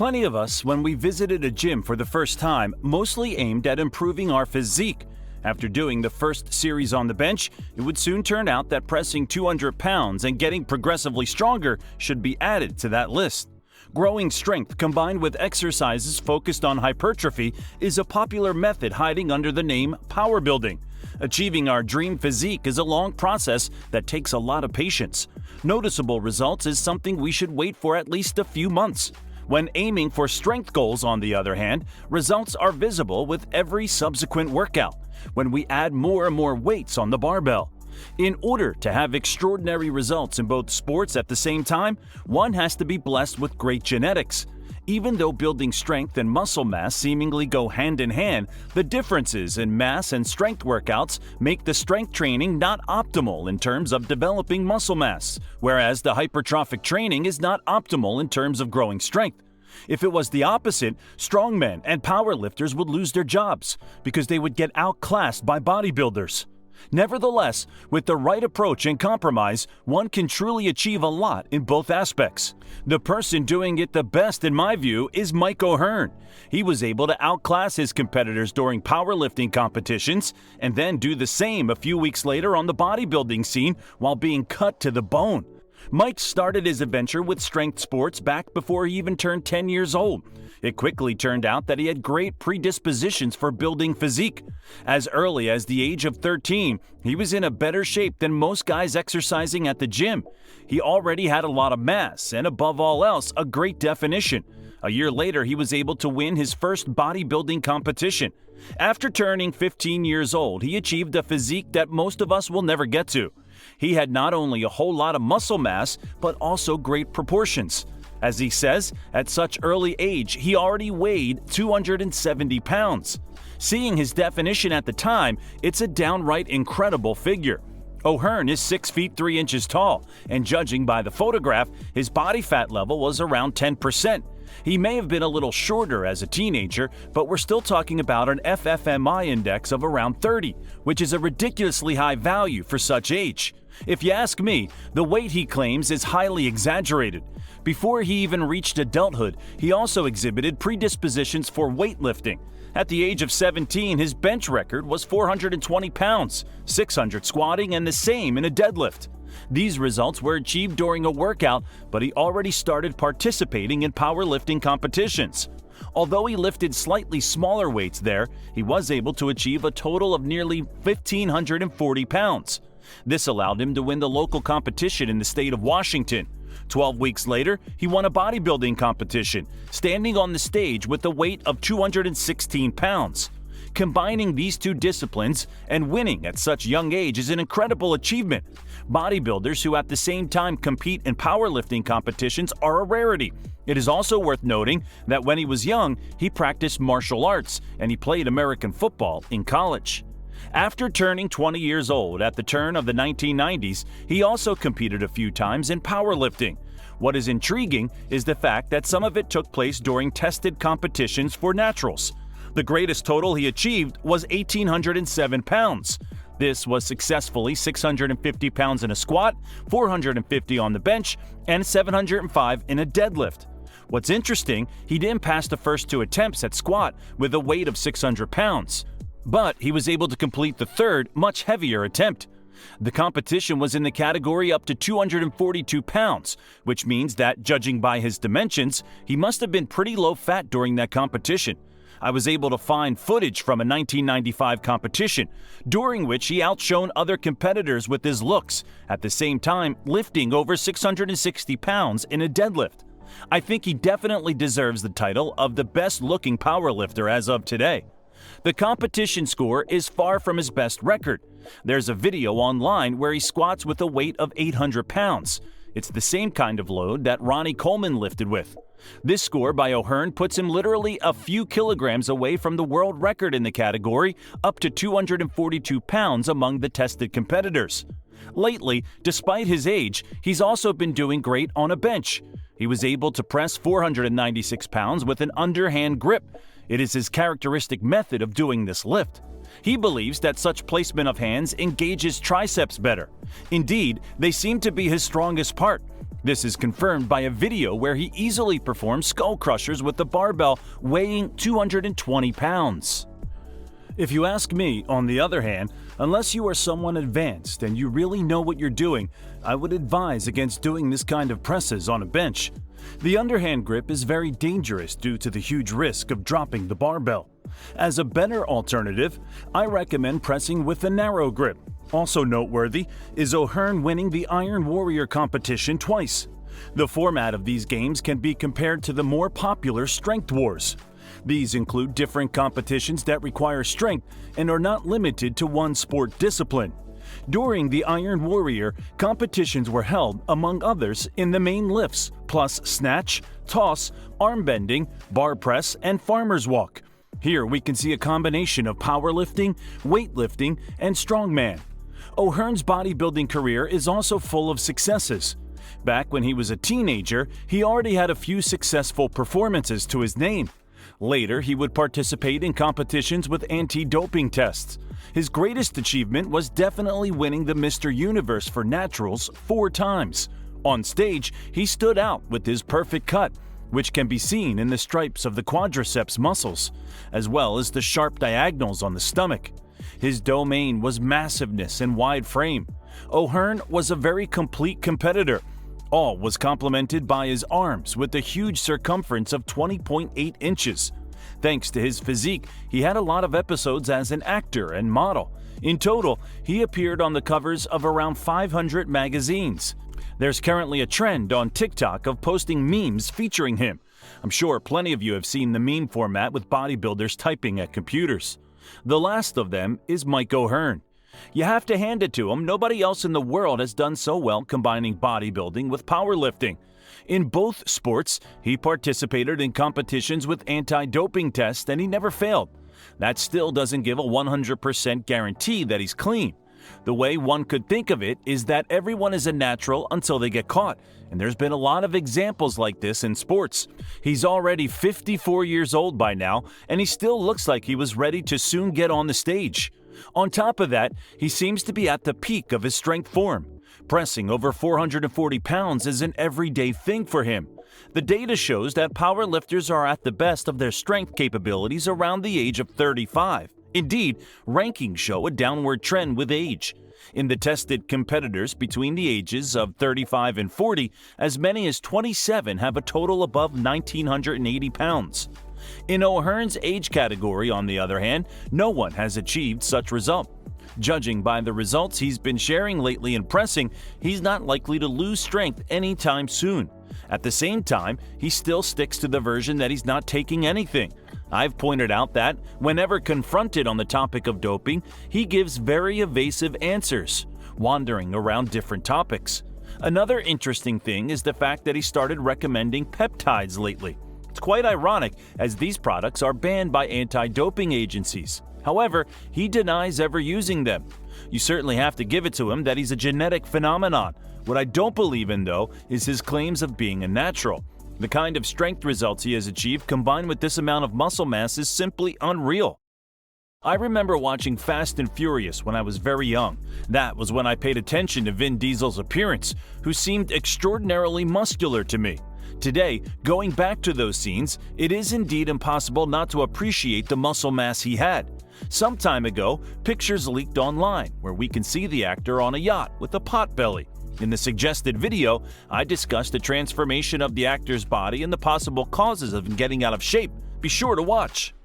Plenty of us, when we visited a gym for the first time, mostly aimed at improving our physique. After doing the first series on the bench, it would soon turn out that pressing 200 pounds and getting progressively stronger should be added to that list. Growing strength combined with exercises focused on hypertrophy is a popular method hiding under the name powerbuilding. Achieving our dream physique is a long process that takes a lot of patience. Noticeable results is something we should wait for at least a few months. When aiming for strength goals, on the other hand, results are visible with every subsequent workout, when we add more and more weights on the barbell. In order to have extraordinary results in both sports at the same time, one has to be blessed with great genetics. Even though building strength and muscle mass seemingly go hand in hand, the differences in mass and strength workouts make the strength training not optimal in terms of developing muscle mass, whereas the hypertrophic training is not optimal in terms of growing strength. If it was the opposite, strongmen and powerlifters would lose their jobs because they would get outclassed by bodybuilders. Nevertheless, with the right approach and compromise, one can truly achieve a lot in both aspects. The person doing it the best, in my view, is Mike O'Hearn. He was able to outclass his competitors during powerlifting competitions and then do the same a few weeks later on the bodybuilding scene while being cut to the bone. Mike started his adventure with strength sports back before he even turned 10 years old. It quickly turned out that he had great predispositions for building physique. As early as the age of 13, he was in a better shape than most guys exercising at the gym. He already had a lot of mass and, above all else, a great definition. A year later, he was able to win his first bodybuilding competition. After turning 15 years old, he achieved a physique that most of us will never get to. He had not only a whole lot of muscle mass, but also great proportions. As he says, at such early age, he already weighed 270 pounds. Seeing his definition at the time, it's a downright incredible figure. O'Hearn is 6 feet 3 inches tall, and judging by the photograph, his body fat level was around 10%. He may have been a little shorter as a teenager, but we're still talking about an FFMI index of around 30, which is a ridiculously high value for such age. If you ask me, the weight he claims is highly exaggerated. Before he even reached adulthood, he also exhibited predispositions for weightlifting. At the age of 17, his bench record was 420 pounds, 600 squatting, and the same in a deadlift. These results were achieved during a workout, but he already started participating in powerlifting competitions. Although he lifted slightly smaller weights there, he was able to achieve a total of nearly 1,540 pounds. This allowed him to win the local competition in the state of Washington. 12 weeks later, he won a bodybuilding competition, standing on the stage with a weight of 216 pounds. Combining these two disciplines and winning at such young age is an incredible achievement. Bodybuilders who at the same time compete in powerlifting competitions are a rarity. It is also worth noting that when he was young, he practiced martial arts and he played American football in college. After turning 20 years old at the turn of the 1990s, he also competed a few times in powerlifting. What is intriguing is the fact that some of it took place during tested competitions for naturals. The greatest total he achieved was 1,807 pounds. This was successfully 650 pounds in a squat, 450 on the bench, and 705 in a deadlift. What's interesting, he didn't pass the first 2 attempts at squat with a weight of 600 pounds. But he was able to complete the third, much heavier attempt. The competition was in the category up to 242 pounds, which means that, judging by his dimensions, he must have been pretty low fat during that competition. I was able to find footage from a 1995 competition, during which he outshone other competitors with his looks, at the same time lifting over 660 pounds in a deadlift. I think he definitely deserves the title of the best-looking powerlifter as of today. The competition score is far from his best record. There's a video online where he squats with a weight of 800 pounds. It's the same kind of load that Ronnie Coleman lifted with. This score by O'Hearn puts him literally a few kilograms away from the world record in the category, up to 242 pounds among the tested competitors. Lately, despite his age, he's also been doing great on a bench. He was able to press 496 pounds with an underhand grip. It is his characteristic method of doing this lift. He believes that such placement of hands engages triceps better. Indeed, they seem to be his strongest part. This is confirmed by a video where he easily performs skull crushers with the barbell weighing 220 pounds. If you ask me, on the other hand, unless you are someone advanced and you really know what you're doing, I would advise against doing this kind of presses on a bench. The underhand grip is very dangerous due to the huge risk of dropping the barbell. As a better alternative, I recommend pressing with a narrow grip. Also noteworthy is O'Hearn winning the Iron Warrior competition twice. The format of these games can be compared to the more popular Strength Wars. These include different competitions that require strength and are not limited to one sport discipline. During the Iron Warrior, competitions were held, among others, in the main lifts, plus snatch, toss, arm bending, bar press, and farmer's walk. Here we can see a combination of powerlifting, weightlifting, and strongman. O'Hearn's bodybuilding career is also full of successes. Back when he was a teenager, he already had a few successful performances to his name. Later, he would participate in competitions with anti-doping tests. His greatest achievement was definitely winning the Mr. Universe for Naturals 4 times. On stage, he stood out with his perfect cut, which can be seen in the stripes of the quadriceps muscles, as well as the sharp diagonals on the stomach. His domain was massiveness and wide frame. O'Hearn was a very complete competitor. All was complemented by his arms with a huge circumference of 20.8 inches. Thanks to his physique, he had a lot of episodes as an actor and model. In total, he appeared on the covers of around 500 magazines. There's currently a trend on TikTok of posting memes featuring him. I'm sure plenty of you have seen the meme format with bodybuilders typing at computers. The last of them is Mike O'Hearn. You have to hand it to him, nobody else in the world has done so well combining bodybuilding with powerlifting. In both sports, he participated in competitions with anti-doping tests and he never failed. That still doesn't give a 100% guarantee that he's clean. The way one could think of it is that everyone is a natural until they get caught, and there's been a lot of examples like this in sports. He's already 54 years old by now, and he still looks like he was ready to soon get on the stage. On top of that, he seems to be at the peak of his strength form. Pressing over 440 pounds is an everyday thing for him. The data shows that powerlifters are at the best of their strength capabilities around the age of 35. Indeed, rankings show a downward trend with age. In the tested competitors between the ages of 35 and 40, as many as 27 have a total above 1,980 pounds. In O'Hearn's age category, on the other hand, no one has achieved such result. Judging by the results he's been sharing lately in pressing, he's not likely to lose strength anytime soon. At the same time, he still sticks to the version that he's not taking anything. I've pointed out that, whenever confronted on the topic of doping, he gives very evasive answers, wandering around different topics. Another interesting thing is the fact that he started recommending peptides lately. It's quite ironic, as these products are banned by anti-doping agencies. However, he denies ever using them. You certainly have to give it to him that he's a genetic phenomenon. What I don't believe in, though, is his claims of being a natural. The kind of strength results he has achieved combined with this amount of muscle mass is simply unreal. I remember watching Fast and Furious when I was very young. That was when I paid attention to Vin Diesel's appearance, who seemed extraordinarily muscular to me. Today, going back to those scenes, it is indeed impossible not to appreciate the muscle mass he had. Some time ago, pictures leaked online where we can see the actor on a yacht with a pot belly. In the suggested video, I discussed the transformation of the actor's body and the possible causes of him getting out of shape. Be sure to watch.